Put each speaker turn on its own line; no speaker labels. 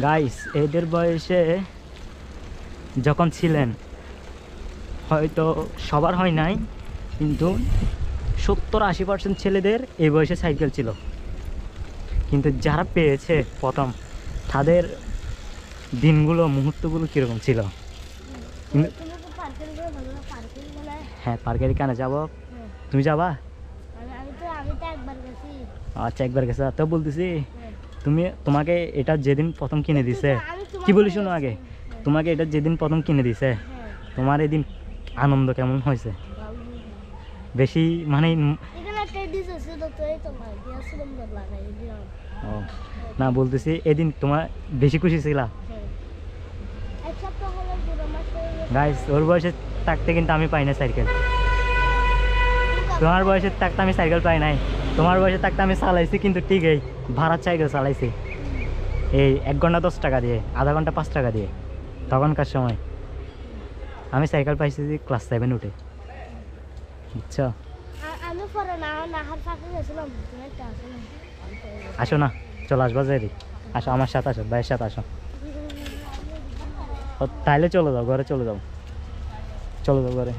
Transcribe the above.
Guys এদের বয়সে যখন ছিলেন হয়তো সবার হয় নাই, কিন্তু 70-80% ছেলেদের এই বয়সে সাইকেল ছিল। কিন্তু যারা পেয়েছে প্রথম, তাদের দিনগুলো মুহূর্তগুলো কীরকম ছিল। কিন্তু হ্যাঁ, পার্কের কেন যাবো, তুমি যাবা? আচ্ছা, একবার গেছে তো বলতেছি। তোমাকে এটা যেদিন প্রথম কিনে দিছে, কি বলি শোনো আগে, তোমাকে এটা যেদিন প্রথম কিনে দিছে, তোমার এদিন আনন্দ কেমন হয়েছে? বেশি মানে ও না, বলতেছি এদিন তোমার বেশি খুশি ছিল? গাইস ওর বয়সে থাকতে কিন্তু আমি পাই না সাইকেল। তোমার বয়সে থাকতে আমি সাইকেল পাই নাই। তোমার বয়সে থাকতে আমি চালাইছি, কিন্তু ঠিক এই ভাড়ার সাইকেল চালাইছি, এই 1 ঘন্টা 10 টাকা দিয়ে, আধা ঘন্টা 5 টাকা দিয়ে। তখনকার সময় আমি সাইকেল পাইছি ক্লাস 7 উঠে, বুঝছো? আসো না, চলো আসবা যাই, আসো আমার সাথে, আসো ভাইয়ের সাথে আসো। তাইলে চলে যাও ঘরে, চলে যাও ঘরে।